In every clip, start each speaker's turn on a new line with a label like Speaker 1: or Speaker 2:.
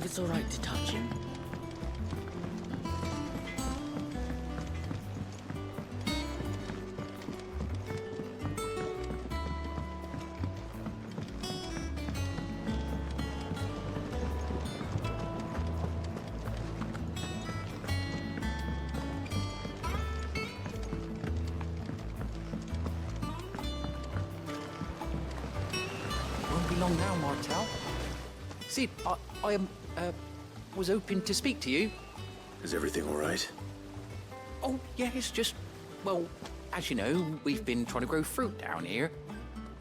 Speaker 1: if it's all right to touch him. Won't be long now, Martel. Sid, I was hoping to speak to you.
Speaker 2: Is everything all right?
Speaker 1: Oh, yeah, it's just, well, as you know, we've been trying to grow fruit down here.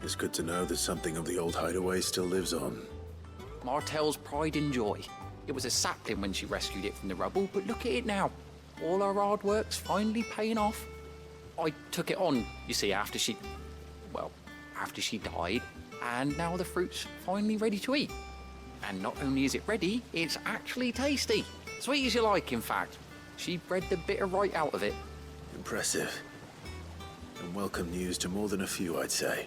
Speaker 2: It's good to know that something of the old hideaway still lives on.
Speaker 1: Martel's pride and joy. It was a sapling when she rescued it from the rubble, but look at it now. All our hard work's finally paying off. I took it on, you see, after she died, and now the fruit's finally ready to eat. And not only is it ready, it's actually tasty. Sweet as you like, in fact. She bred the bitter right out of it.
Speaker 2: Impressive. And welcome news to more than a few, I'd say.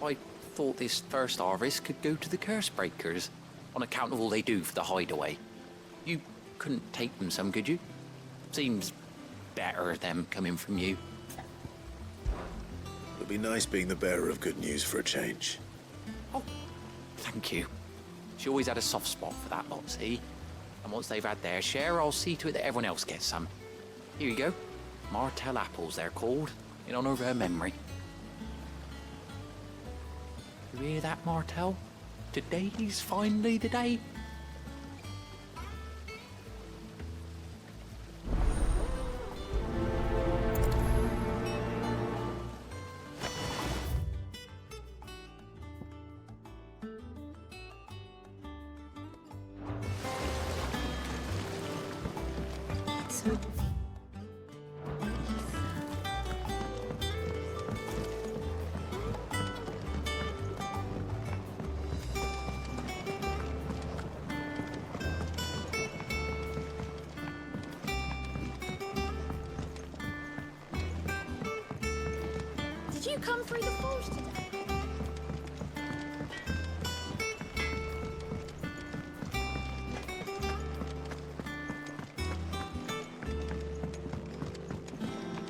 Speaker 1: I thought this first harvest could go to the curse breakers, on account of all they do for the hideaway. You couldn't take them some, could you? Seems better them coming from you.
Speaker 2: It'll be nice being the bearer of good news for a change.
Speaker 1: Oh, thank you. She always had a soft spot for that lot, see? And once they've had their share, I'll see to it that everyone else gets some. Here you go. Martel apples, they're called, in honour of her memory. You hear that, Martel? Today's finally the day.
Speaker 3: So... Did you come through the forge today?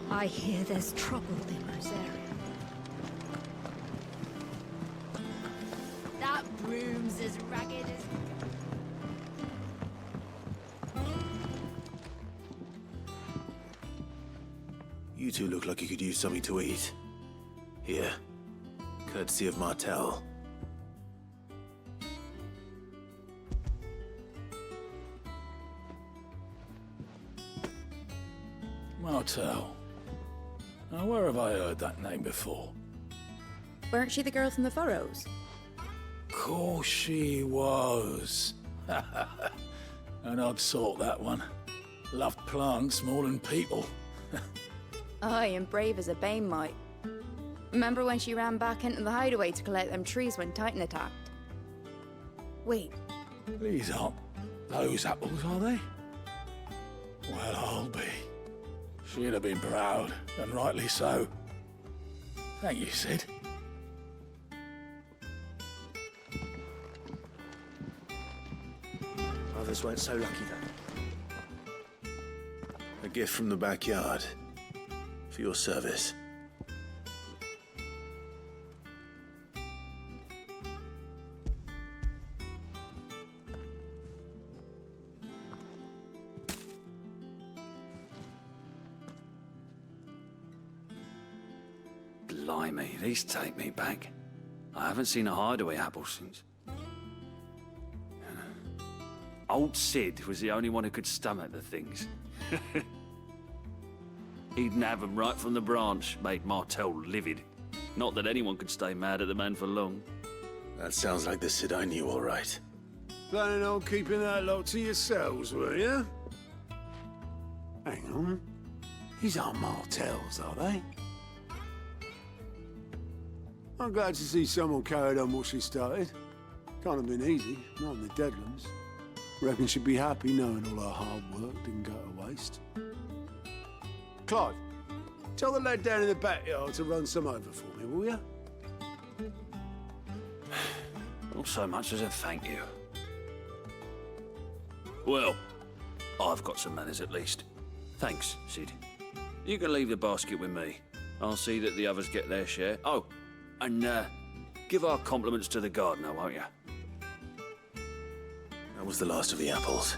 Speaker 3: I hear there's trouble in Rosaria. That broom's as ragged as...
Speaker 2: You two look like you could use something to eat. Here, courtesy of Martel.
Speaker 4: Martel. Now, where have I heard that name before?
Speaker 3: Weren't she the girl from the Furrows?
Speaker 4: Course she was. And I'd sort that one. Loved plants more than people.
Speaker 3: Aye, and brave as a bane might. Remember when she ran back into the hideaway to collect them trees when Titan attacked? Wait,
Speaker 4: These aren't those apples, are they? Well, I'll be. She'd have been proud, and rightly so. Thank you, Sid.
Speaker 5: Others weren't so lucky then.
Speaker 2: A gift from the backyard. For your service.
Speaker 6: Blimey, these take me back. I haven't seen a hideaway apple since. Old Sid was the only one who could stomach the things. He'd nab them right from the branch, made Martel livid. Not that anyone could stay mad at the man for long.
Speaker 2: That sounds like the Sid I knew, all right.
Speaker 7: Planning on keeping that lot to yourselves, were you? Hang on. These aren't Martels, are they? I'm glad to see someone carried on what she started. Can't have been easy, not in the Deadlands. Reckon she'd be happy knowing all her hard work didn't go to waste. Clive, tell the lad down in the backyard to run some over for me, will you?
Speaker 6: Not so much as a thank you. Well, I've got some manners at least. Thanks, Sid. You can leave the basket with me. I'll see that the others get their share. Oh, and give our compliments to the gardener, won't you?
Speaker 2: That was the last of the apples.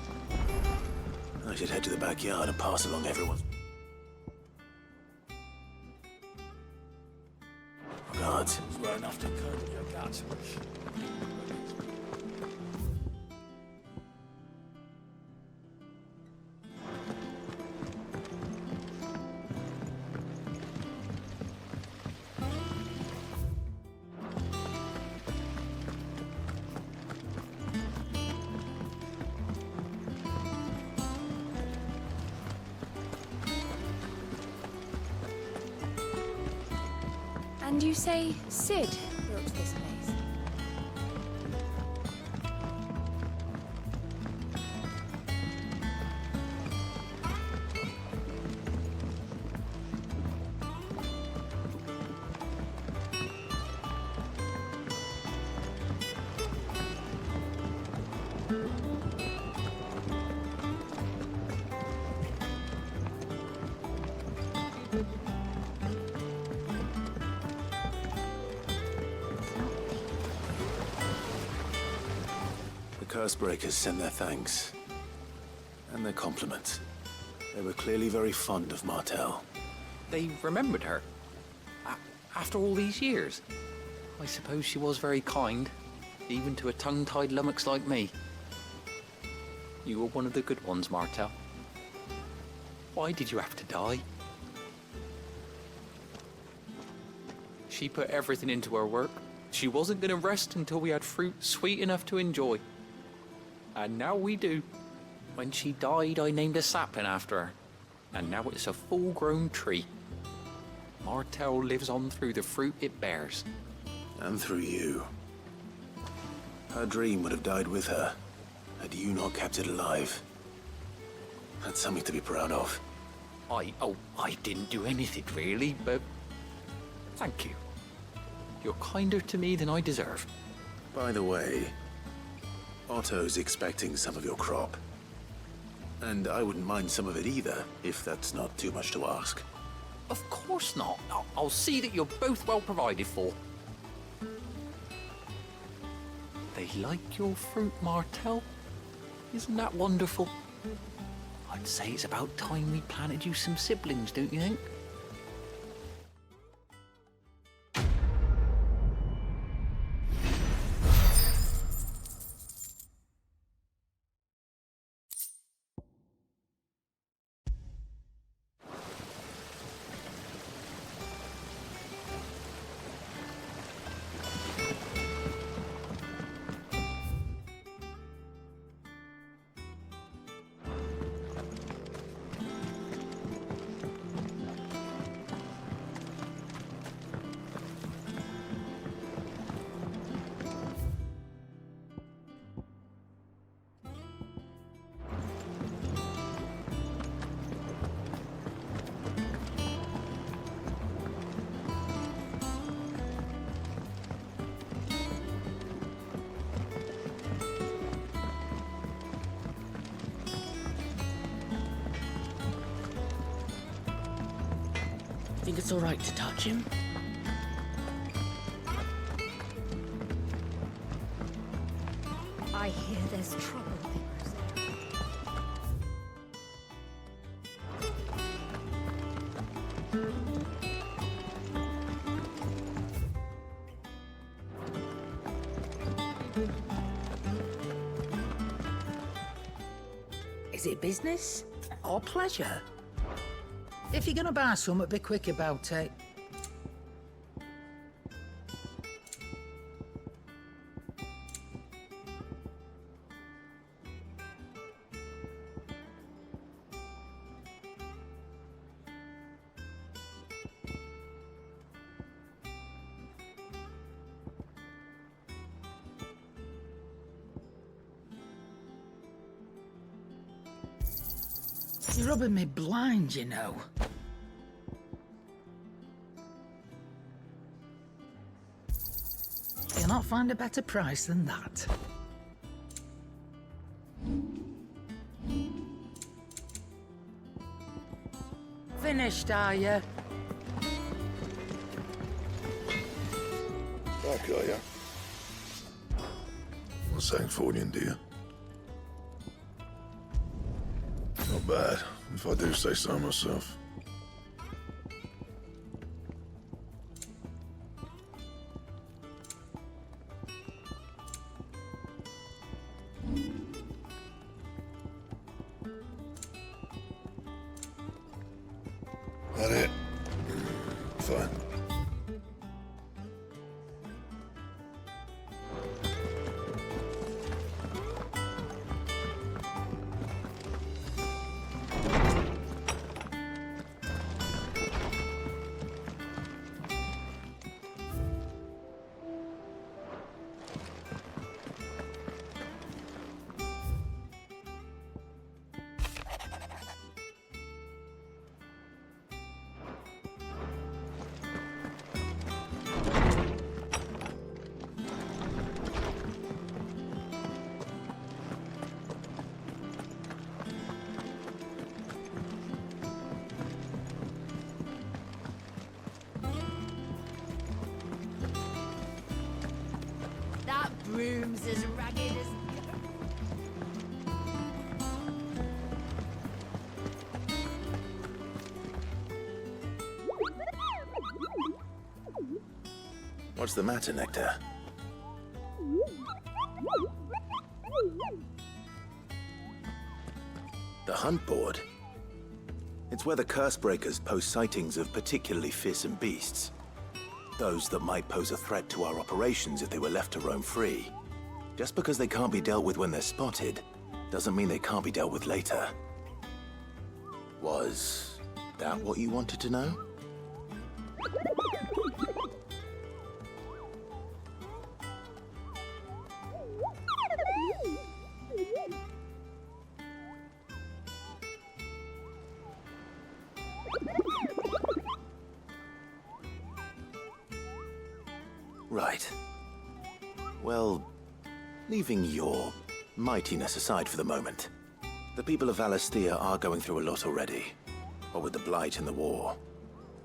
Speaker 2: I should head to the backyard and pass along everyone's... Guards.
Speaker 4: Well enough to curdle your guts.
Speaker 3: And you say Sid built this place?
Speaker 2: The Cursebreakers send their thanks. And their compliments. They were clearly very fond of Martel.
Speaker 1: They remembered her. After all these years. I suppose she was very kind, even to a tongue-tied lummox like me. You were one of the good ones, Martel. Why did you have to die? She put everything into her work. She wasn't going to rest until we had fruit sweet enough to enjoy. And now we do. When she died, I named a sapling after her. And now it's a full-grown tree. Martel lives on through the fruit it bears.
Speaker 2: And through you. Her dream would have died with her, had you not kept it alive. That's something to be proud of.
Speaker 1: I didn't do anything really, but thank you. You're kinder to me than I deserve.
Speaker 2: By the way, Otto's expecting some of your crop. And I wouldn't mind some of it either, if that's not too much to ask.
Speaker 1: Of course not. I'll see that you're both well provided for. They like your fruit, Martel. Isn't that wonderful? I'd say it's about time we planted you some siblings, don't you think?
Speaker 8: Think it's all right to touch him?
Speaker 9: I hear there's troublemakers there.
Speaker 8: Is it business or pleasure? If you're gonna buy something, be quick about it. You're rubbing me blind, you know. You'll not find a better price than that. finished, are you?
Speaker 4: Back, are you? What's saying Fordian, do you? Not bad, if I do say so myself. That it? Fine.
Speaker 9: That broom's as ragged as...
Speaker 2: What's the matter, Nectar? The hunt board? It's where the curse breakers post sightings of particularly fearsome beasts. Those that might pose a threat to our operations if they were left to roam free. Just because they can't be dealt with when they're spotted, doesn't mean they can't be dealt with later. Was that what you wanted to know? Right. Well, leaving your mightiness aside for the moment, the people of Valisthea are going through a lot already. What with the Blight and the war.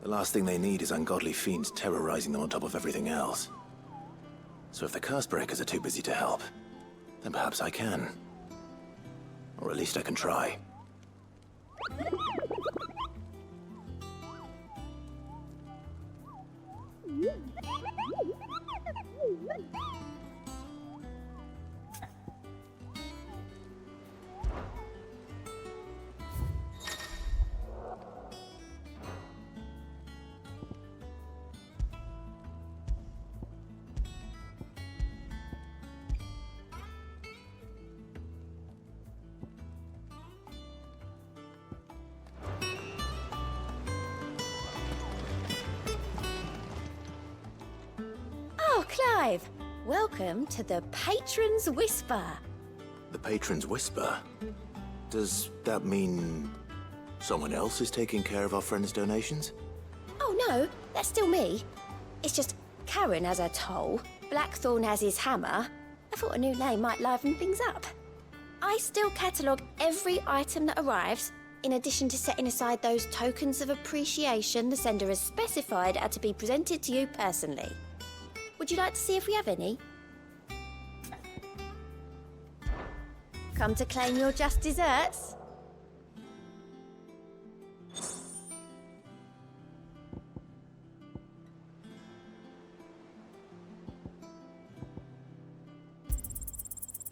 Speaker 2: The last thing they need is ungodly fiends terrorizing them on top of everything else. So if the Cursebreakers are too busy to help, then perhaps I can. Or at least I can try.
Speaker 10: Oh, Clive! Welcome to the Patron's Whisper.
Speaker 2: The Patron's Whisper? Does that mean someone else is taking care of our friend's donations?
Speaker 10: Oh no, that's still me. It's just Karen has her toll, Blackthorn has his hammer. I thought a new name might liven things up. I still catalogue every item that arrives, in addition to setting aside those tokens of appreciation the sender has specified are to be presented to you personally. Would you like to see if we have any? Come to claim your just desserts?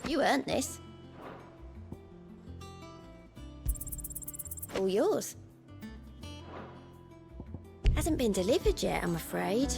Speaker 10: You earned this. All yours. Hasn't been delivered yet, I'm afraid.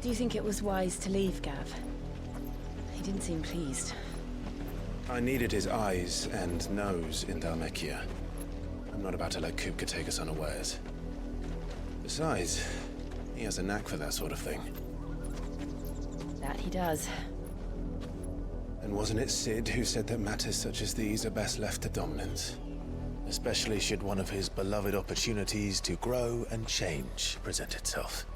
Speaker 11: Do you think it was wise to leave, Gav? He didn't seem pleased.
Speaker 2: I needed his eyes and nose in Dhalmekia. I'm not about to let Kupka take us unawares. Besides, he has a knack for that sort of thing.
Speaker 11: That he does.
Speaker 2: And wasn't it Sid who said that matters such as these are best left to dominance? Especially should one of his beloved opportunities to grow and change present itself.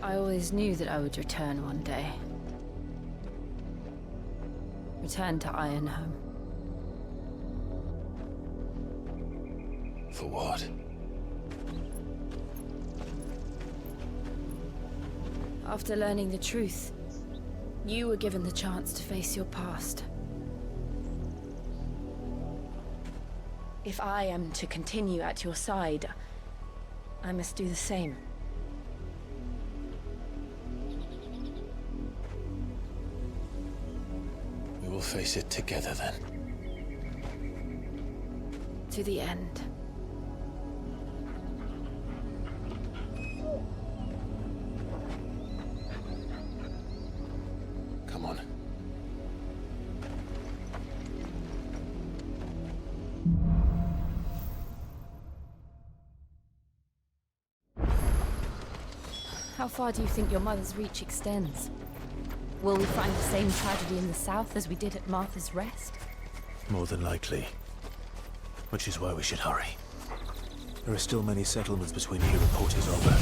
Speaker 11: I always knew that I would return one day. Return to Ironhome.
Speaker 2: For what?
Speaker 11: After learning the truth, you were given the chance to face your past. If I am to continue at your side, I must do the same.
Speaker 2: We will face it together then.
Speaker 11: To the end.
Speaker 2: Come on.
Speaker 11: How far do you think your mother's reach extends? Will we find the same tragedy in the south as we did at Martha's Rest?
Speaker 2: More than likely. Which is why we should hurry. There are still many settlements between here and Port Isolde.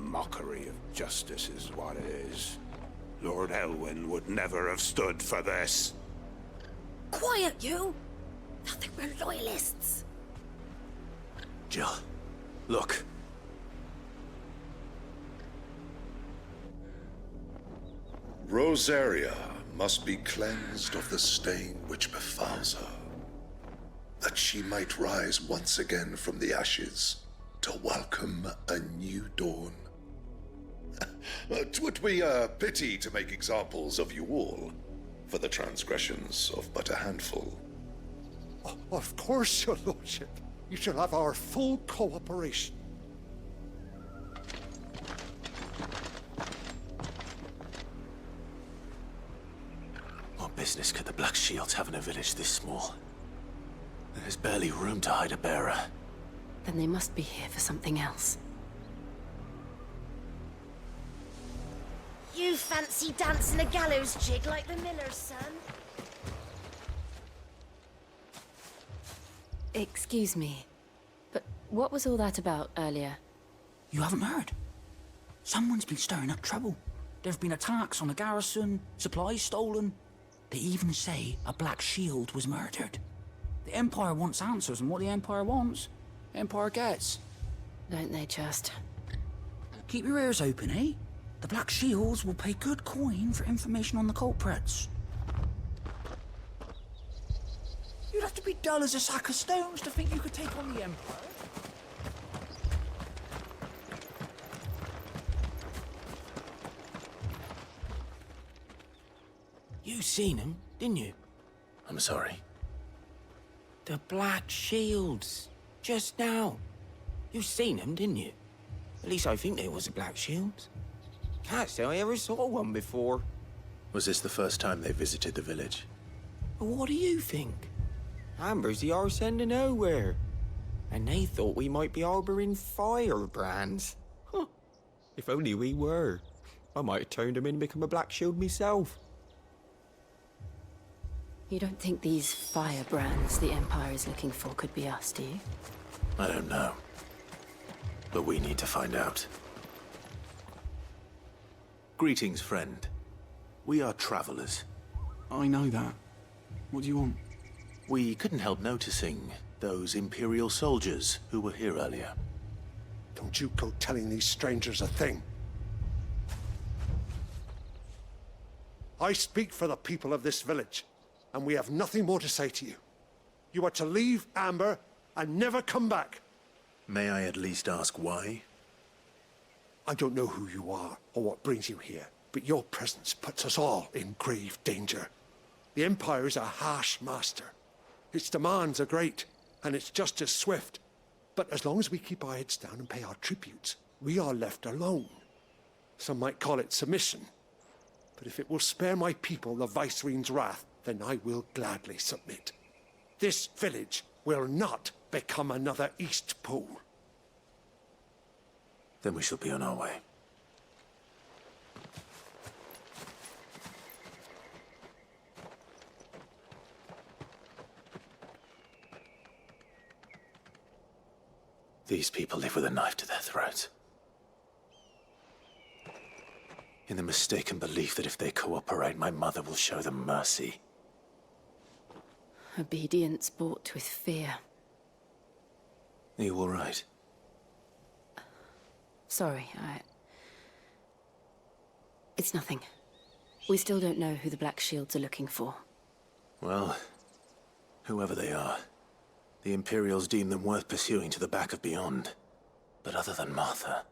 Speaker 12: Mockery of justice is what it is. Lord Elwyn would never have stood for this.
Speaker 10: Quiet, you! Nothing but loyalists.
Speaker 2: Jill, look.
Speaker 13: Rosaria must be cleansed of the stain which befouls her, that she might rise once again from the ashes to welcome a new dawn. 'Twould be a pity to make examples of you all, for the transgressions of but a handful.
Speaker 14: Of course, your lordship. You shall have our full cooperation.
Speaker 2: What business could the Black Shields have in a village this small? There's barely room to hide a bearer.
Speaker 11: Then they must be here for something else.
Speaker 9: You fancy dancing a gallows jig like the miller's son?
Speaker 11: Excuse me, but what was all that about earlier?
Speaker 15: You haven't heard? Someone's been stirring up trouble. There've been attacks on the garrison, supplies stolen. They even say a Black Shield was murdered. The Empire wants answers, and what the Empire wants, the Empire gets.
Speaker 11: Don't they just?
Speaker 15: Keep your ears open, eh? The Black Shields will pay good coin for information on the culprits. You'd have to be dull as a sack of stones to think you could take on the Empire.
Speaker 16: You seen him, didn't you?
Speaker 2: I'm sorry.
Speaker 16: The Black Shields. Just now. You seen them, didn't you? At least I think there was a Black Shields. Can't say I ever saw one before.
Speaker 2: Was this the first time they visited the village?
Speaker 16: But what do you think? Amber's the arse end of nowhere. And they thought we might be harbouring firebrands. Huh. If only we were. I might have turned them in and become a Black Shield myself.
Speaker 11: You don't think these firebrands the Empire is looking for could be us, do you?
Speaker 2: I don't know. But we need to find out. Greetings, friend. We are travelers.
Speaker 17: I know that. What do you want?
Speaker 2: We couldn't help noticing those Imperial soldiers who were here earlier.
Speaker 14: Don't you go telling these strangers a thing. I speak for the people of this village, and we have nothing more to say to you. You are to leave Amber and never come back.
Speaker 2: May I at least ask why?
Speaker 14: I don't know who you are or what brings you here, but your presence puts us all in grave danger. The Empire is a harsh master. Its demands are great, and its justice swift. But as long as we keep our heads down and pay our tributes, we are left alone. Some might call it submission. But if it will spare my people the Viceroy's wrath, then I will gladly submit. This village will not become another East Pool.
Speaker 2: Then we shall be on our way. These people live with a knife to their throats. In the mistaken belief that if they cooperate, my mother will show them mercy.
Speaker 11: Obedience bought with fear.
Speaker 2: Are you all right?
Speaker 11: Sorry, It's nothing. We still don't know who the Black Shields are looking for.
Speaker 2: Well, whoever they are, the Imperials deem them worth pursuing to the back of beyond. But other than Martha,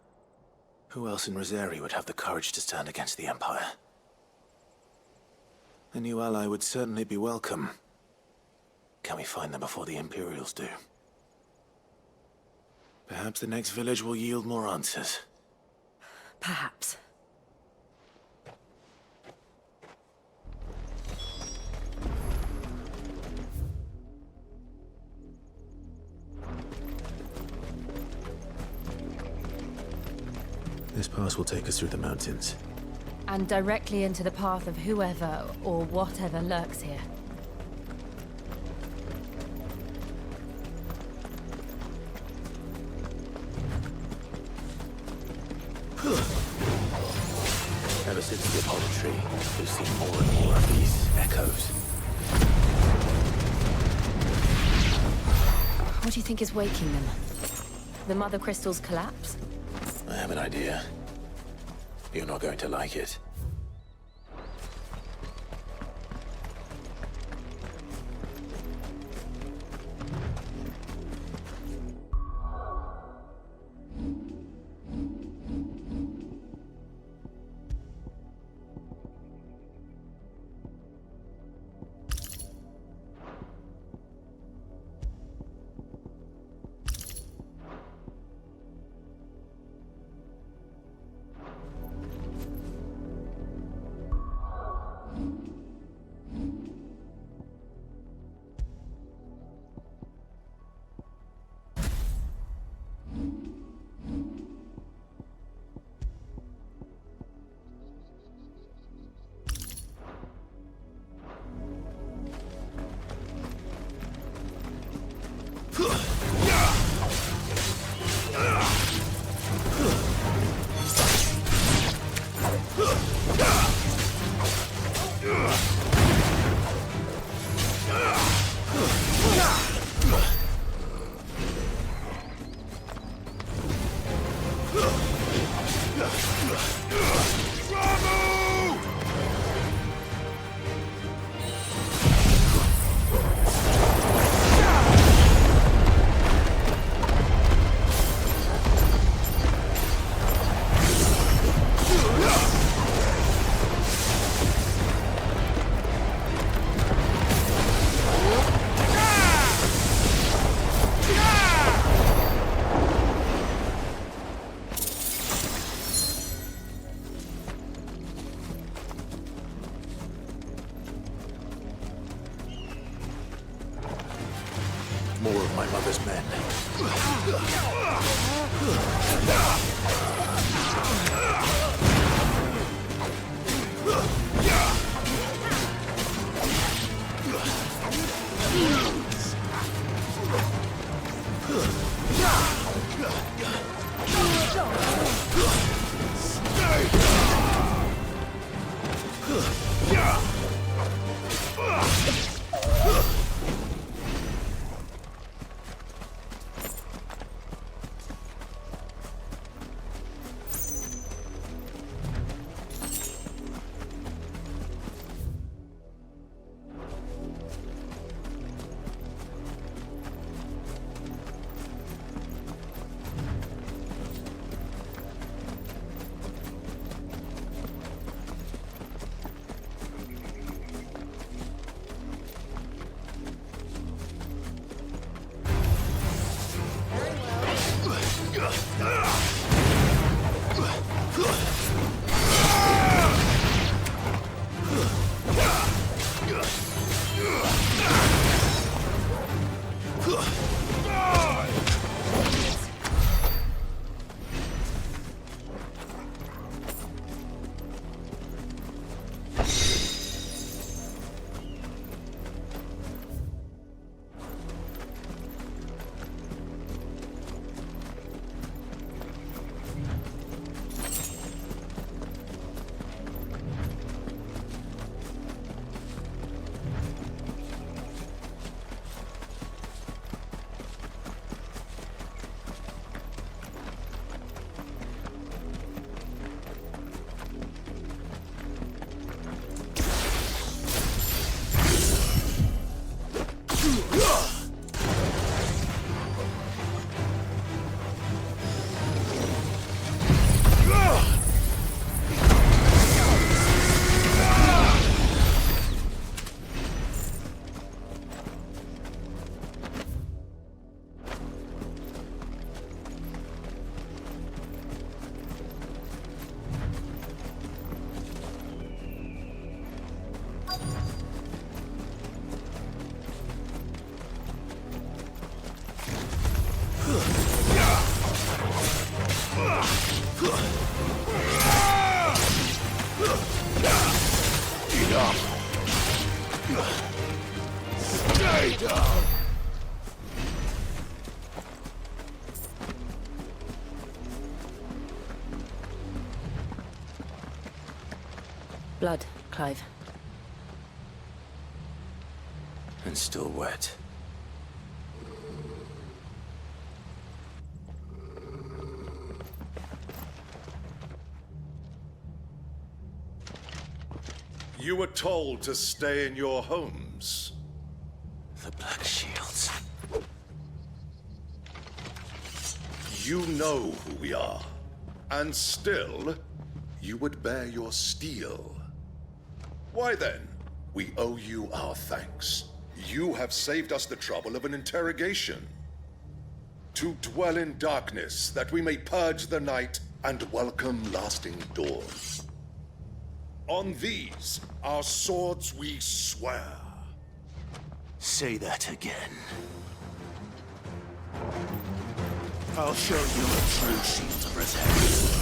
Speaker 2: who else in Rosari would have the courage to stand against the Empire? A new ally would certainly be welcome. Can we find them before the Imperials do? Perhaps the next village will yield more answers.
Speaker 11: Perhaps.
Speaker 2: This pass will take us through the mountains.
Speaker 11: And directly into the path of whoever or whatever lurks here.
Speaker 2: Ever since the Apollo tree, we've seen more and more of these echoes.
Speaker 11: What do you think is waking them? The Mother Crystal's collapse?
Speaker 2: I have an idea. You're not going to like it. Reaper's men.
Speaker 12: Stay down!
Speaker 11: Blood, Clive.
Speaker 2: And still wet.
Speaker 13: You were told to stay in your homes.
Speaker 2: The Black Shields.
Speaker 13: You know who we are. And still, you would bear your steel. Why then, we owe you our thanks. You have saved us the trouble of an interrogation. To dwell in darkness, that we may purge the night and welcome lasting dawn. On these, our swords we swear.
Speaker 2: Say that again. I'll show you a true shield to protect.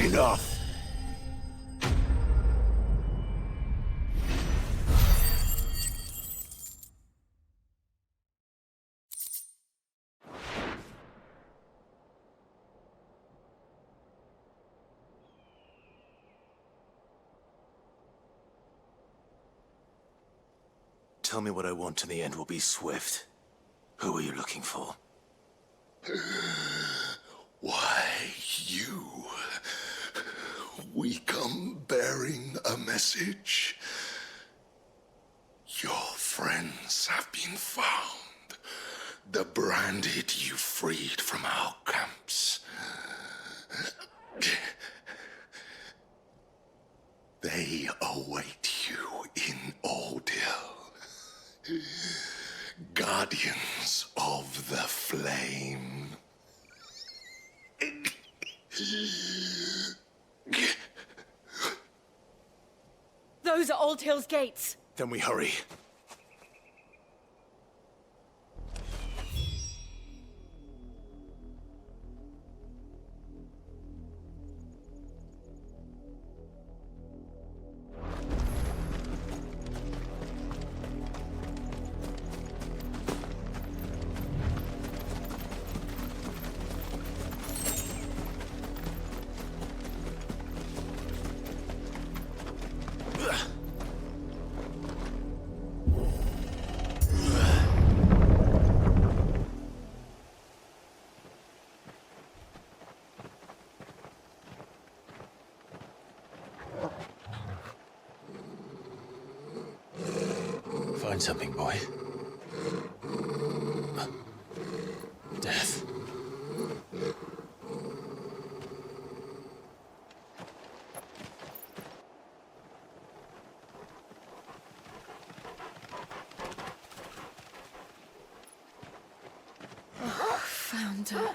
Speaker 2: Enough. Tell me what I want and the end will be swift. Who are you looking for?
Speaker 13: Why, you... We come bearing a message. Your friends have been found. The branded you freed from our camps. They await you in Odil. Guardians of the Flame.
Speaker 11: Those are Old Hill's gates.
Speaker 2: Then we hurry. Find something, boy. Death.
Speaker 11: Found her.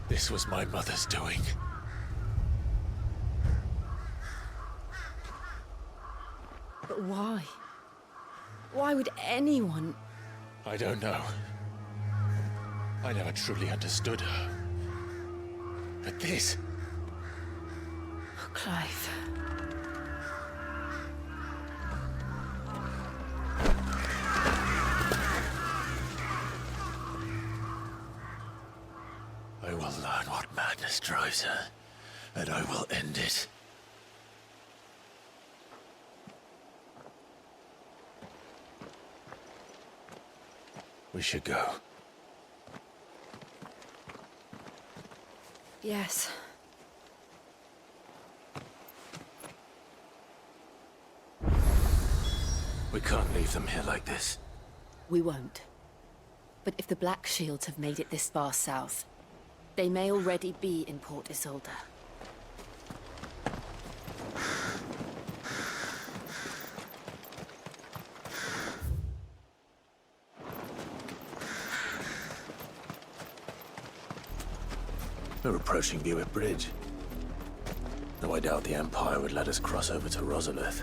Speaker 2: This was my mother's doing.
Speaker 11: But why? Why would anyone?
Speaker 2: I don't know. I never truly understood her. But this...
Speaker 11: Oh, Clive.
Speaker 2: I will learn what madness drives her, and I will end it. We should go.
Speaker 11: Yes.
Speaker 2: We can't leave them here like this.
Speaker 11: We won't. But if the Black Shields have made it this far south, they may already be in Port Isolde.
Speaker 2: We're approaching Buick Bridge. Though I doubt the Empire would let us cross over to Rosalith.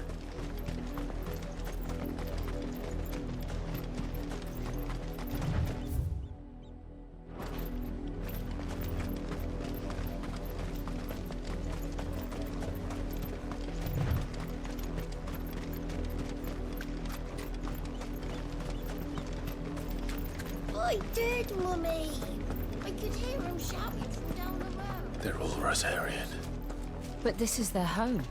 Speaker 10: I did, Mummy. I could hear him shouting from down the road.
Speaker 2: They're all Rosarian.
Speaker 11: But this is their home.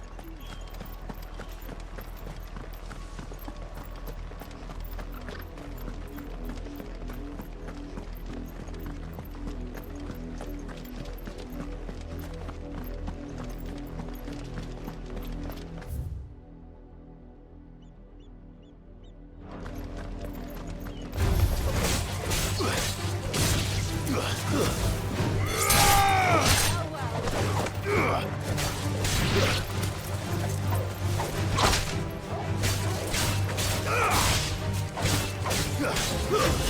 Speaker 2: Ugh!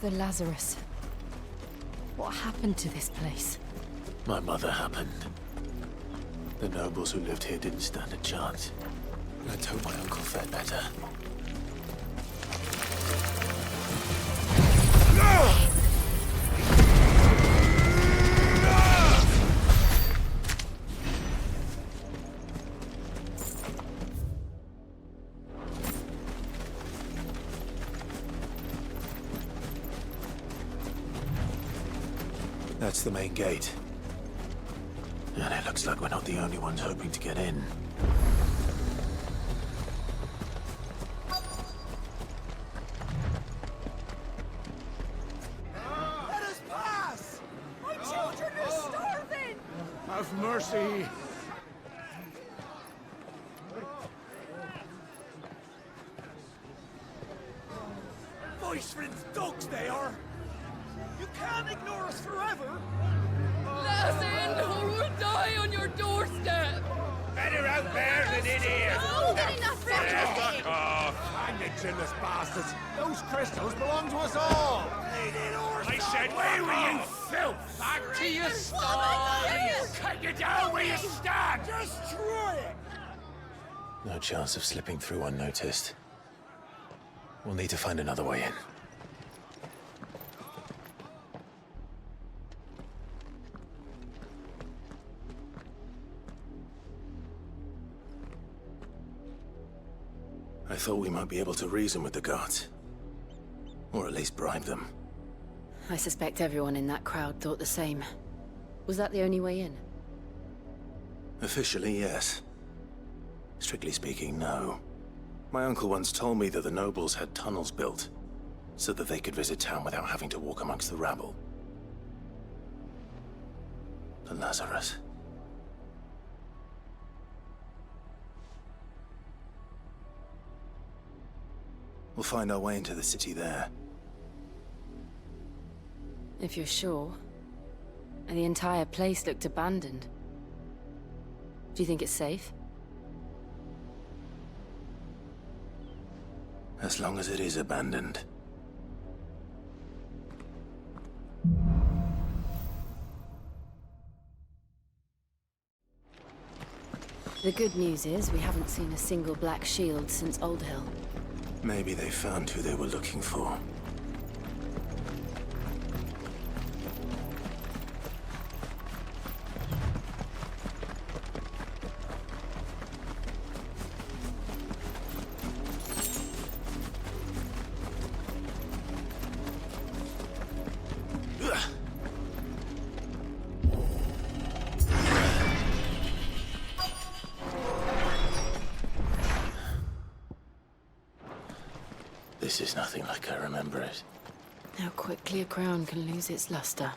Speaker 11: The Lazarus. What happened to this place?
Speaker 2: My mother happened. The nobles who lived here didn't stand a chance. Let's hope my uncle fared better. That's the main gate. And it looks like we're not the only ones hoping to get in.
Speaker 9: Let us pass! My children are starving!
Speaker 4: Have mercy.
Speaker 9: Voice friends dogs they are! You can't ignore us forever!
Speaker 18: Let us in, or we'll die on your doorstep!
Speaker 12: Better out there than in here!
Speaker 9: Oh, good enough for
Speaker 12: Fuck off!
Speaker 9: Hang the chinless bastards! Those crystals belong to us all!
Speaker 12: I said, where were you, filth?
Speaker 18: Back to your stall!
Speaker 12: Cut you down where you stand!
Speaker 9: Destroy it!
Speaker 2: No chance of slipping through unnoticed. We'll need to find another way in. I thought we might be able to reason with the guards. Or at least bribe them.
Speaker 11: I suspect everyone in that crowd thought the same. Was that the only way in?
Speaker 2: Officially, yes. Strictly speaking, no. My uncle once told me that the nobles had tunnels built, so that they could visit town without having to walk amongst the rabble. The Lazarus. We'll find our way into the city there.
Speaker 11: If you're sure. The entire place looked abandoned. Do you think it's safe?
Speaker 2: As long as it is abandoned.
Speaker 11: The good news is we haven't seen a single black shield since Old Hill.
Speaker 2: Maybe they found who they were looking for. This is nothing like I remember it.
Speaker 11: How quickly a crown can lose its luster.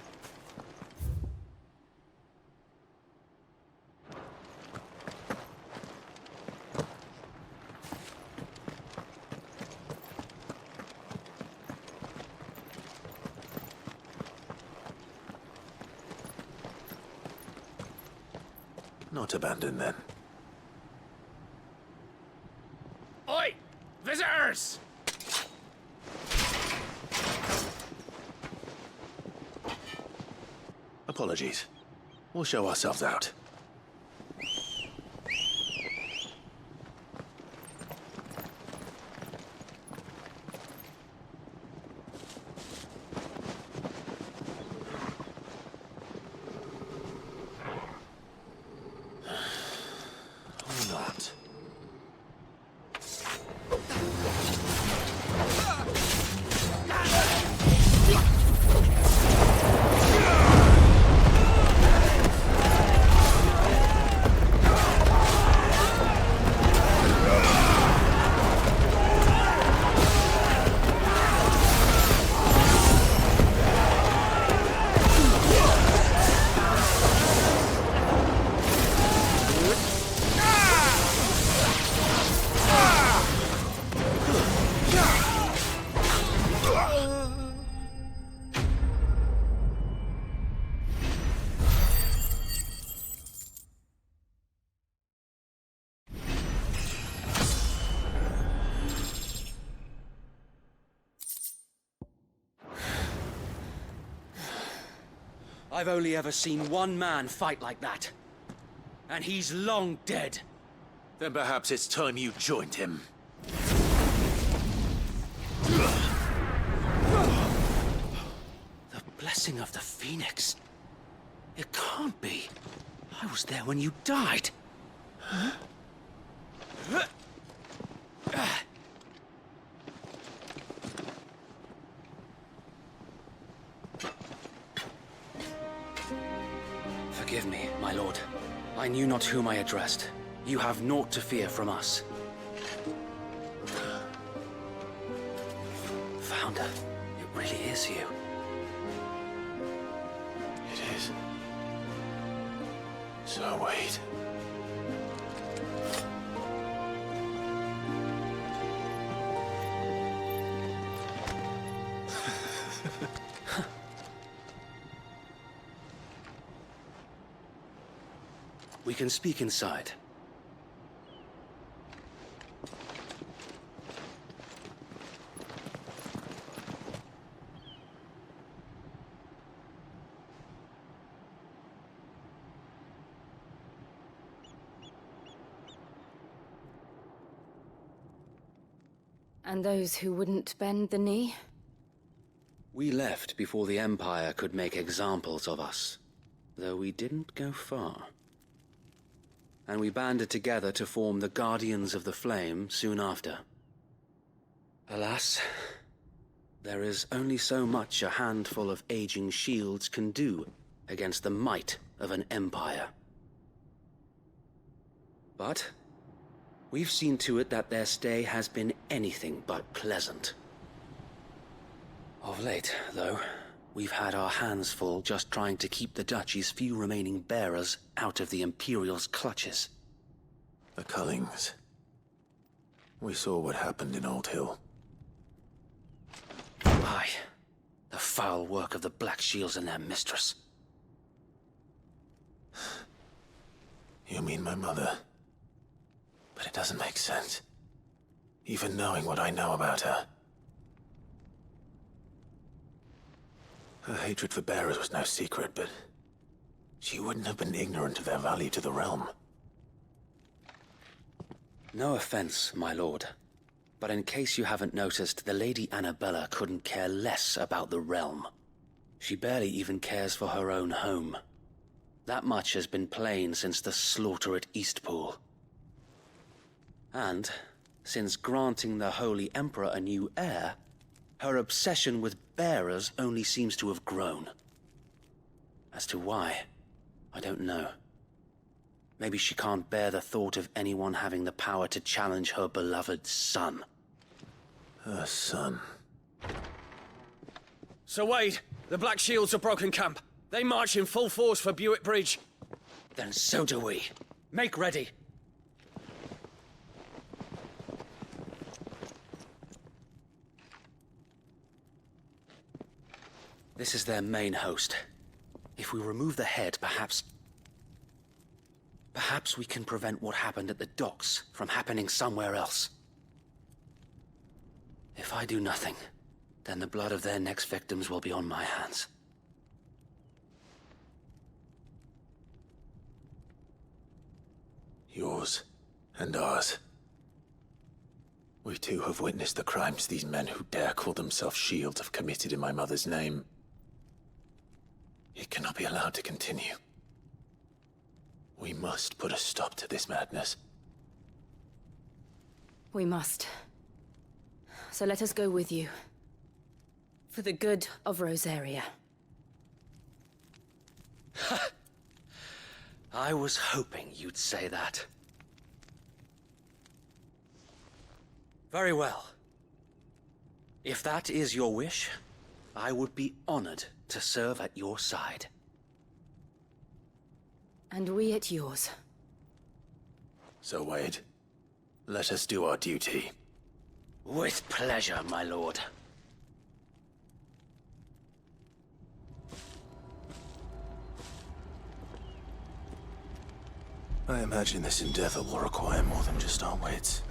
Speaker 2: Not abandoned, then.
Speaker 12: Oi! Visitors!
Speaker 2: Apologies. We'll show ourselves out. Or not.
Speaker 19: I've only ever seen one man fight like that. And he's long dead.
Speaker 2: Then perhaps it's time you joined him.
Speaker 19: The blessing of the Phoenix. It can't be. I was there when you died. Huh? Forgive me, my lord. I knew not whom I addressed. You have naught to fear from us. Founder, it really is you.
Speaker 2: It is. So wait.
Speaker 19: We can speak inside.
Speaker 11: And those who wouldn't bend the knee?
Speaker 19: We left before the Empire could make examples of us, though we didn't go far. And we banded together to form the Guardians of the Flame soon after. Alas, there is only so much a handful of aging shields can do against the might of an empire. But we've seen to it that their stay has been anything but pleasant. Of late, though, we've had our hands full just trying to keep the Duchy's few remaining bearers out of the Imperial's clutches.
Speaker 2: The Cullings. We saw what happened in Old Hill.
Speaker 19: Aye, the foul work of the Black Shields and their mistress.
Speaker 2: You mean my mother? But it doesn't make sense. Even knowing what I know about her. Her hatred for bearers was no secret, but she wouldn't have been ignorant of their value to the realm.
Speaker 19: No offense, my lord, but in case you haven't noticed, the Lady Annabella couldn't care less about the realm. She barely even cares for her own home. That much has been plain since the slaughter at Eastpool. And, since granting the Holy Emperor a new heir, her obsession with bearers only seems to have grown. As to why, I don't know. Maybe she can't bear the thought of anyone having the power to challenge her beloved son.
Speaker 2: Her son?
Speaker 19: Sir Wade, the Black Shields have broken camp. They march in full force for Buick Bridge. Then so do we. Make ready. This is their main host. If we remove the head, perhaps we can prevent what happened at the docks from happening somewhere else. If I do nothing, then the blood of their next victims will be on my hands.
Speaker 2: Yours and ours. We too have witnessed the crimes these men who dare call themselves shields have committed in my mother's name. It cannot be allowed to continue. We must put a stop to this madness.
Speaker 11: We must. So let us go with you. For the good of Rosaria.
Speaker 19: I was hoping you'd say that. Very well. If that is your wish, I would be honored to serve at your side.
Speaker 11: And we at yours.
Speaker 2: So, Wade, let us do our duty.
Speaker 19: With pleasure, my lord.
Speaker 2: I imagine this endeavor will require more than just our wits.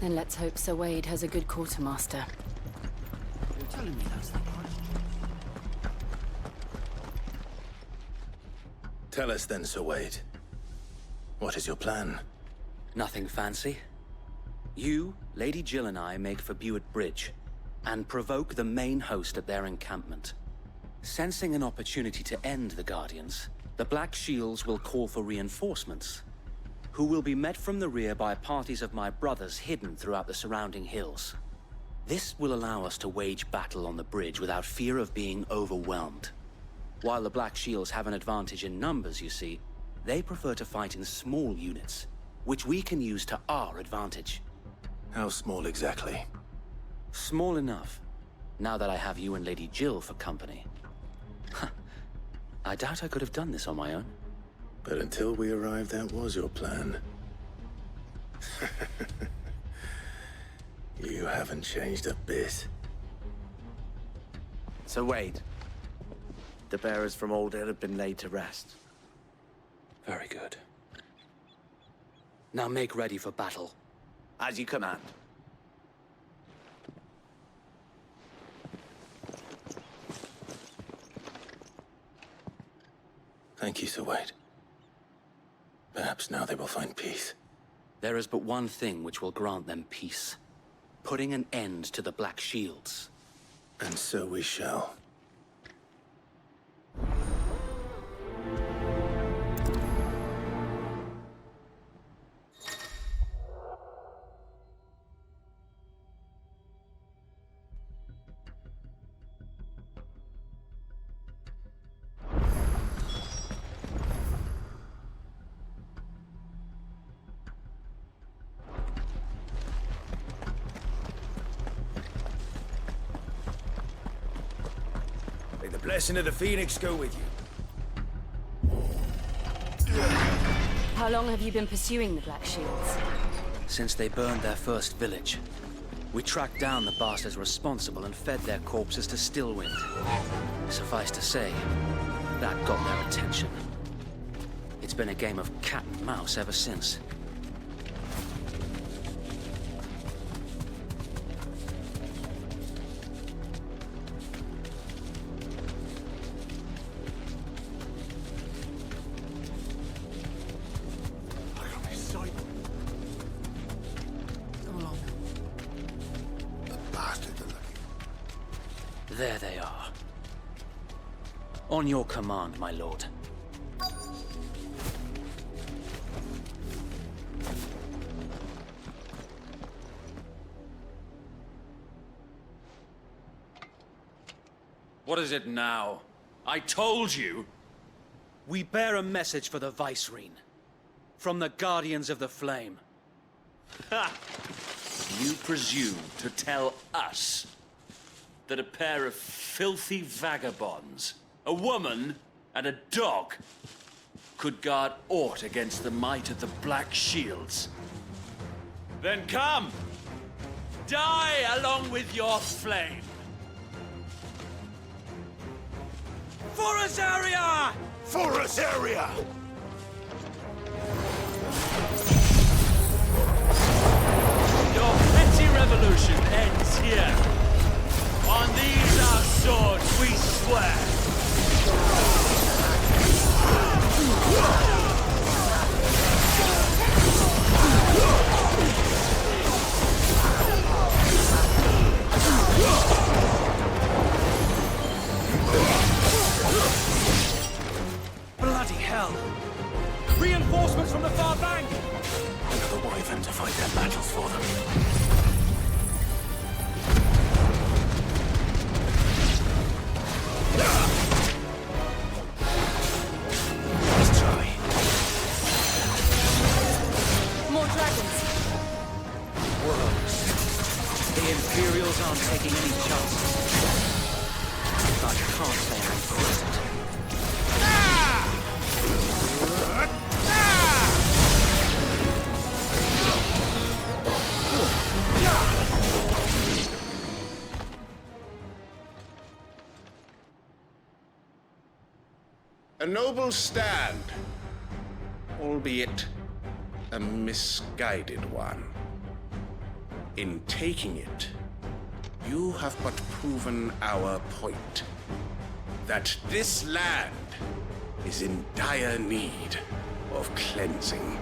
Speaker 11: Then let's hope Sir Wade has a good quartermaster.
Speaker 15: You're telling me that's the part?
Speaker 2: Tell us then, Sir Wade. What is your plan?
Speaker 19: Nothing fancy. You, Lady Jill and I make for Buett Bridge, and provoke the main host at their encampment. Sensing an opportunity to end the Guardians, the Black Shields will call for reinforcements, who will be met from the rear by parties of my brothers hidden throughout the surrounding hills. This will allow us to wage battle on the bridge without fear of being overwhelmed. While the Black Shields have an advantage in numbers, you see, they prefer to fight in small units, which we can use to our advantage.
Speaker 2: How small exactly?
Speaker 19: Small enough, now that I have you and Lady Jill for company. I doubt I could have done this on my own.
Speaker 2: But until we arrived, that was your plan. You haven't changed a bit.
Speaker 5: So Wade, the bearers from Old Hill have been laid to rest.
Speaker 19: Very good. Now make ready for battle.
Speaker 5: As you command.
Speaker 2: Thank you, Sir Wade. Perhaps now they will find peace.
Speaker 19: There is but one thing which will grant them peace. Putting an end to the Black Shields.
Speaker 2: And so we shall.
Speaker 9: May the blessing of the Phoenix go with you.
Speaker 11: How long have you been pursuing the Black Shields?
Speaker 19: Since they burned their first village. We tracked down the bastards responsible and fed their corpses to Stillwind. Suffice to say, that got their attention. It's been a game of cat and mouse ever since. There they are. On your command, my lord.
Speaker 6: What is it now? I told you!
Speaker 19: We bear a message for the Vicereine. From the Guardians of the Flame.
Speaker 6: Ha! You presume to tell us that a pair of filthy vagabonds, a woman and a dog, could guard aught against the might of the Black Shields? Then come! Die along with your flame! For Azaria!
Speaker 12: For Azaria!
Speaker 6: Your petty revolution ends here. On these our swords we swear.
Speaker 19: Bloody hell! Reinforcements from the far bank!
Speaker 2: Another wyvern to fight their battles for them. Let's try.
Speaker 11: More dragons.
Speaker 19: Works. The Imperials aren't taking any chances. I can't say I'm impressed.
Speaker 13: A noble stand, albeit a misguided one. In taking it, you have but proven our point. That this land
Speaker 12: is in dire need of cleansing.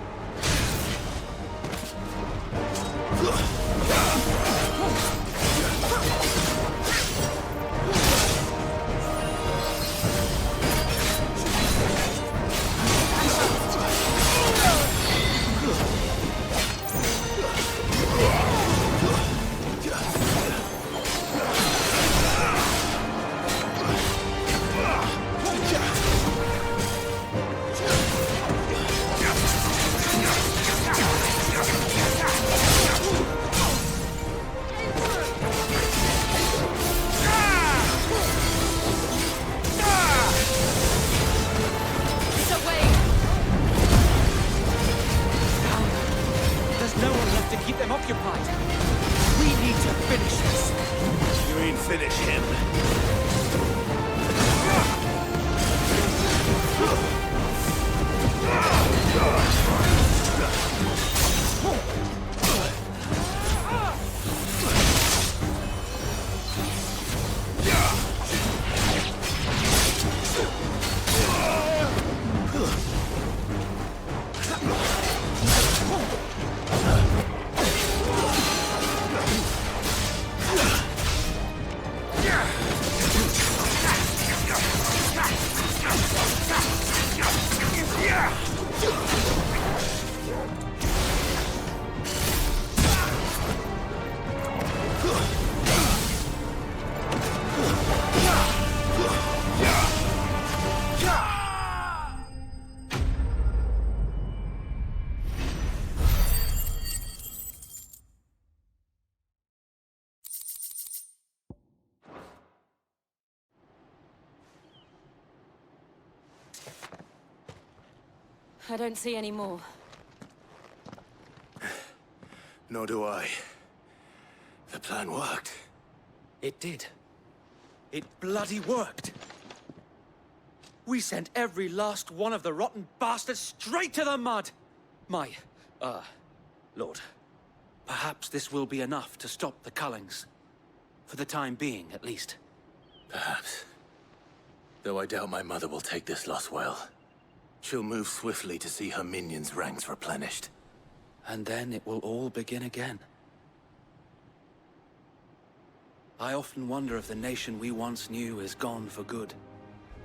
Speaker 11: I don't see any more.
Speaker 2: Nor do I. The plan worked.
Speaker 5: It did. It bloody worked. We sent every last one of the rotten bastards straight to the mud! Lord, perhaps this will be enough to stop the Cullings. For the time being, at least.
Speaker 2: Perhaps. Though I doubt my mother will take this loss well. She'll move swiftly to see her minions' ranks replenished.
Speaker 5: And then it will all begin again. I often wonder if the nation we once knew is gone for good.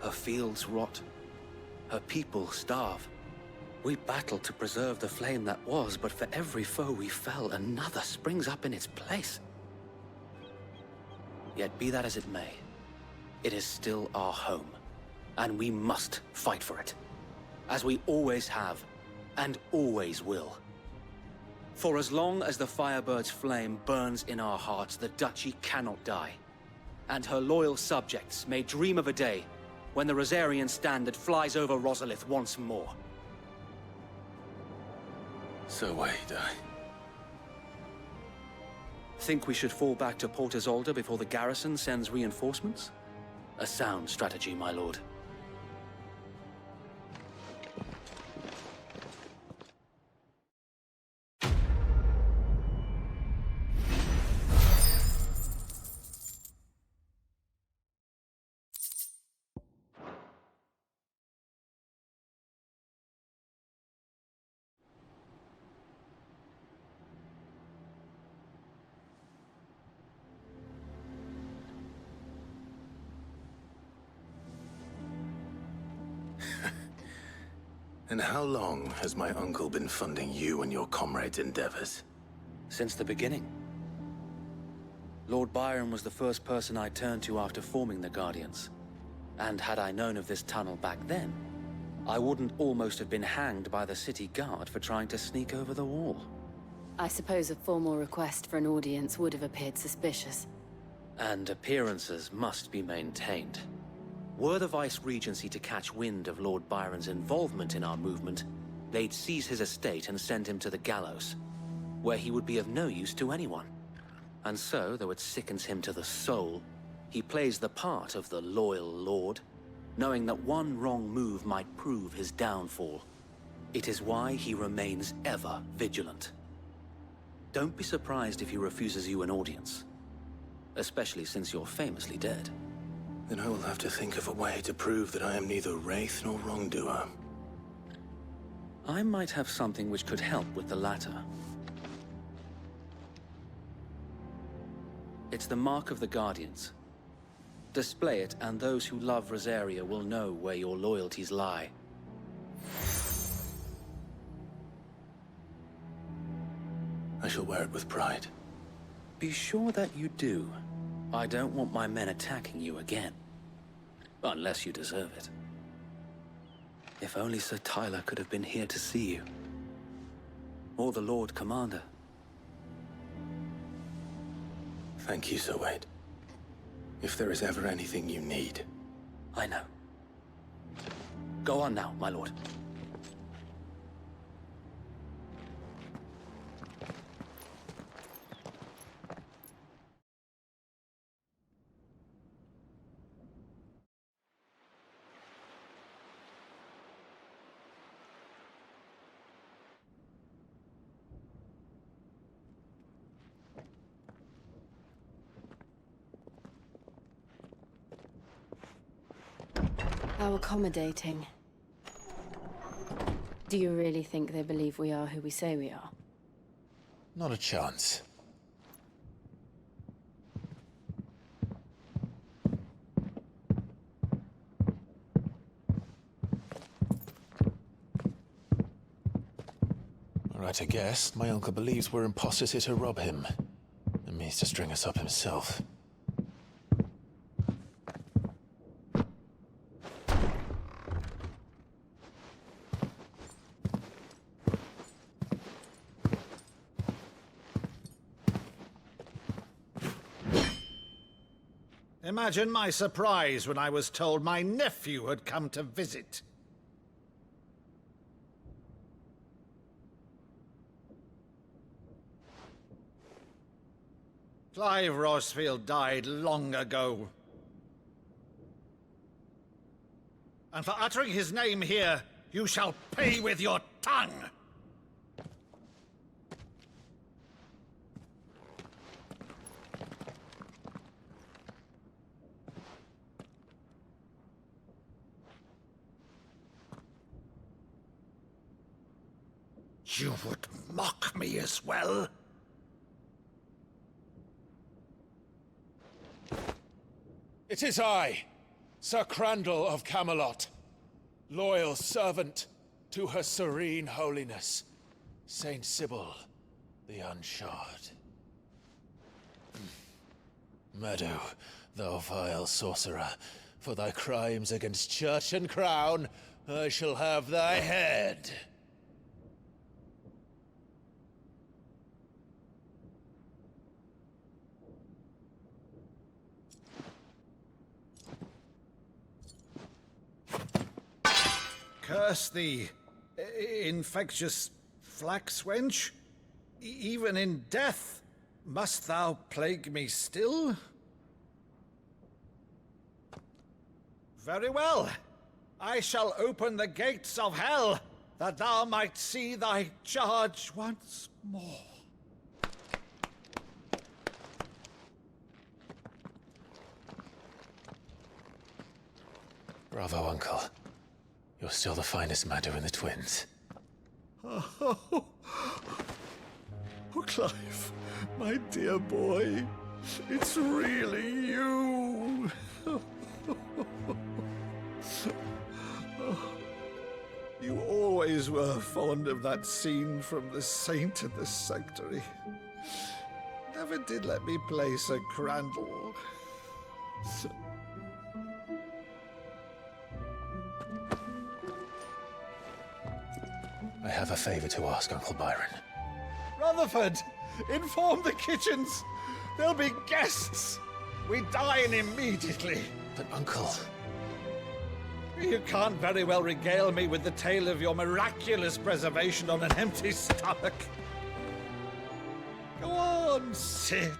Speaker 5: Her fields rot. Her people starve. We battled to preserve the flame that was, but for every foe we fell, another springs up in its place. Yet be that as it may, it is still our home, and we must fight for it. As we always have, and always will. For as long as the Firebird's flame burns in our hearts, the Duchy cannot die. And her loyal subjects may dream of a day when the Rosarian standard flies over Rosalith once more.
Speaker 2: So wait,
Speaker 5: Think we should fall back to Port Isolde before the garrison sends reinforcements? A sound strategy, my lord.
Speaker 2: And how long has my uncle been funding you and your comrades' endeavors?
Speaker 5: Since the beginning. Lord Byron was the first person I turned to after forming the Guardians. And had I known of this tunnel back then, I wouldn't almost have been hanged by the city guard for trying to sneak over the wall.
Speaker 11: I suppose a formal request for an audience would have appeared suspicious.
Speaker 5: And appearances must be maintained. Were the Vice-Regency to catch wind of Lord Byron's involvement in our movement, they'd seize his estate and send him to the gallows, where he would be of no use to anyone. And so, though it sickens him to the soul, he plays the part of the loyal lord, knowing that one wrong move might prove his downfall. It is why he remains ever vigilant. Don't be surprised if he refuses you an audience, especially since you're famously dead.
Speaker 2: Then I will have to think of a way to prove that I am neither wraith nor wrongdoer.
Speaker 19: I might have something which could help with the latter. It's the Mark of the Guardians. Display it, and those who love Rosaria will know where your loyalties lie.
Speaker 2: I shall wear it with pride.
Speaker 19: Be sure that you do. I don't want my men attacking you again. Unless you deserve it. If only Sir Tyler could have been here to see you. Or the Lord Commander.
Speaker 2: Thank you, Sir Wade. If there is ever anything you need.
Speaker 19: I know. Go on now, my lord.
Speaker 11: How accommodating. Do you really think they believe we are who we say we are?
Speaker 20: Not a chance. Right, I guess. My uncle believes we're imposters here to rob him. And means to string us up himself.
Speaker 9: Imagine my surprise when I was told my nephew had come to visit. Clive Rosfield died long ago. And for uttering his name here, you shall pay with your tongue! You would mock me as well?
Speaker 20: It is I, Sir Crandall of Camelot, loyal servant to Her Serene Holiness, Saint Sybil the Unshod. Meadow, thou vile sorcerer, for thy crimes against church and crown, I shall have thy head.
Speaker 9: Curse thee, infectious flax wench. Even in death, must thou plague me still? Very well. I shall open the gates of hell, that thou might see thy charge once more.
Speaker 20: Bravo, Uncle. You're still the finest Meadow in the twins.
Speaker 9: Oh, Clive, my dear boy, it's really you. You always were fond of that scene from The Saint and the Sanctuary. Never did let me play Sir Crandall.
Speaker 20: I have a favor to ask, Uncle Byron.
Speaker 9: Rutherford, inform the kitchens. There'll be guests. We dine immediately.
Speaker 20: But, Uncle...
Speaker 9: You can't very well regale me with the tale of your miraculous preservation on an empty stomach. Go on, sit.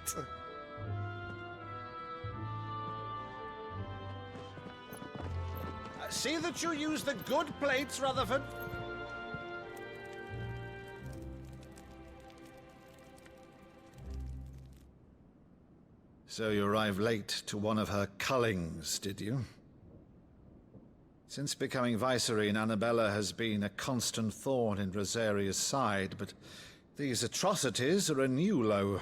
Speaker 9: See that you use the good plates, Rutherford. So you arrive late to one of her Cullings, did you? Since becoming Vicereine, Annabella has been a constant thorn in Rosaria's side, but these atrocities are a new low.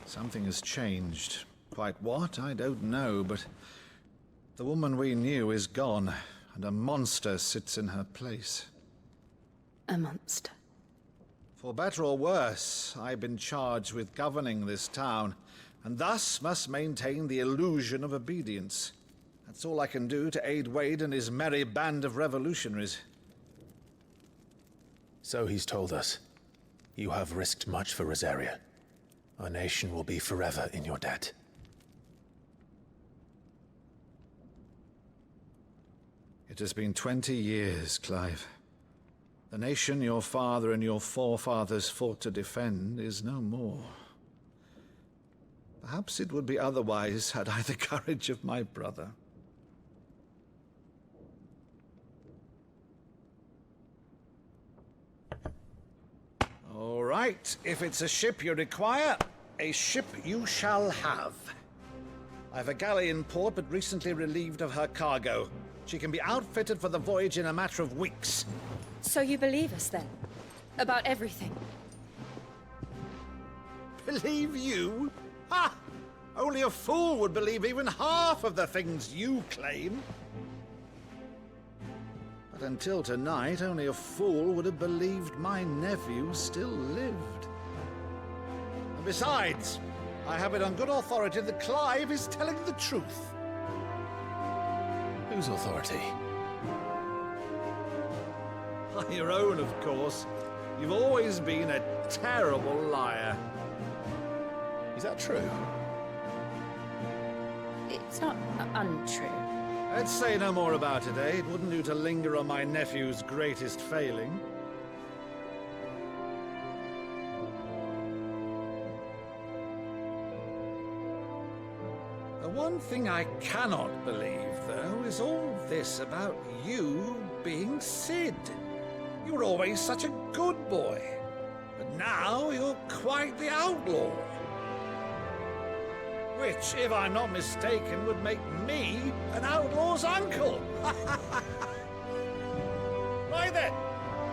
Speaker 9: Something has changed. Quite what, I don't know, but the woman we knew is gone, and a monster sits in her place.
Speaker 11: A monster.
Speaker 9: For better or worse, I've been charged with governing this town, and thus must maintain the illusion of obedience. That's all I can do to aid Wade and his merry band of revolutionaries.
Speaker 20: So he's told us. You have risked much for Rosaria. Our nation will be forever in your debt.
Speaker 9: It has been 20 years, Clive. The nation your father and your forefathers fought to defend is no more. Perhaps it would be otherwise had I the courage of my brother. All right, if it's a ship you require, a ship you shall have. I've a galley in port, but recently relieved of her cargo. She can be outfitted for the voyage in a matter of weeks.
Speaker 11: So you believe us then? About everything?
Speaker 9: Believe you? Ha! Only a fool would believe even half of the things you claim. But until tonight, only a fool would have believed my nephew still lived. And besides, I have it on good authority that Clive is telling the truth.
Speaker 20: Whose authority?
Speaker 9: Your own, of course. You've always been a terrible liar.
Speaker 20: Is that true?
Speaker 11: It's not untrue.
Speaker 9: Let's say no more about it, eh? It wouldn't do to linger on my nephew's greatest failing. The one thing I cannot believe, though, is all this about you being Sid. You were always such a good boy, but now you're quite the outlaw. Which, if I'm not mistaken, would make me an outlaw's uncle. Right then,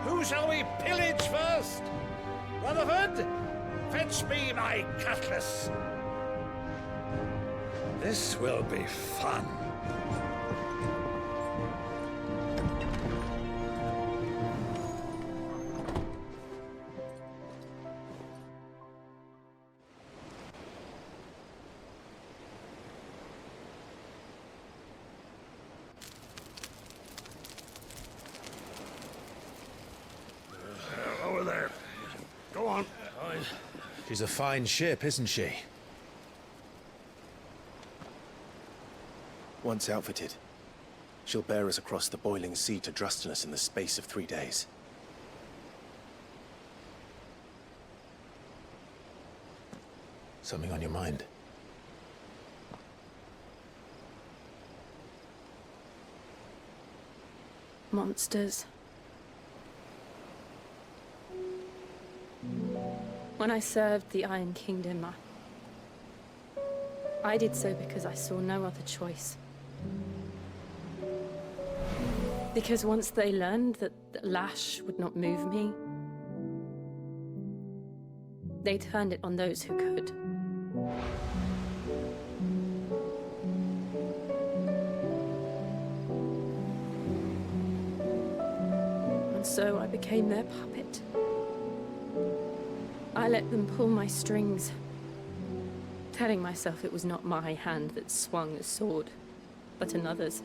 Speaker 9: who shall we pillage first? Rutherford, fetch me my cutlass. This will be fun.
Speaker 12: Over there. Go on.
Speaker 20: She's a fine ship, isn't she?
Speaker 2: Once outfitted, she'll bear us across the boiling sea to Drustinus in the space of 3 days.
Speaker 20: Something on your mind?
Speaker 11: Monsters. When I served the Iron Kingdom, I did so because I saw no other choice. Because once they learned that the lash would not move me, they turned it on those who could. And so I became their puppet. I let them pull my strings, telling myself it was not my hand that swung a sword, but another's.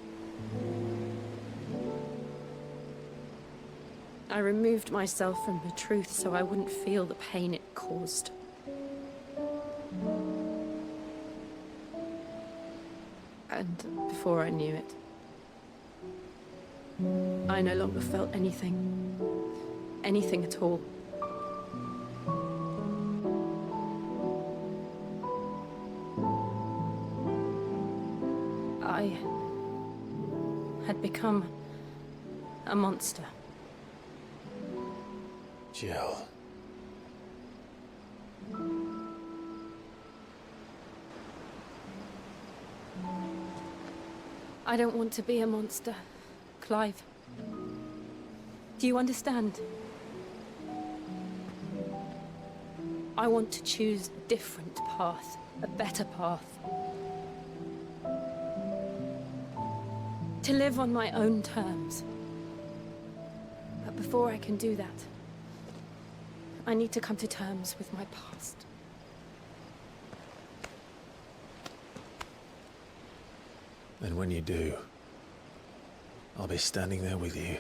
Speaker 11: I removed myself from the truth so I wouldn't feel the pain it caused. And before I knew it, I no longer felt anything. Anything at all. I had become a monster.
Speaker 20: Jill.
Speaker 11: I don't want to be a monster, Clive. Do you understand? I want to choose a different path, a better path. To live on my own terms. But before I can do that, I need to come to terms with my past.
Speaker 2: And when you do, I'll be standing there with you,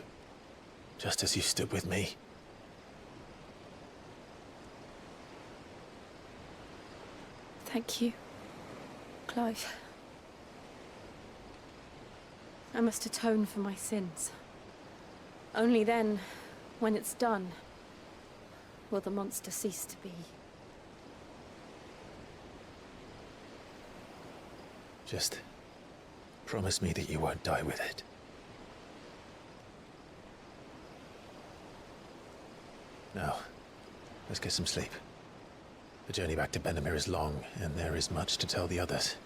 Speaker 2: just as you stood with me.
Speaker 11: Thank you, Clive. I must atone for my sins. Only then, when it's done, will the monster cease to be.
Speaker 2: Just promise me that you won't die with it. Now, let's get some sleep. The journey back to Benamir is long, and there is much to tell the others.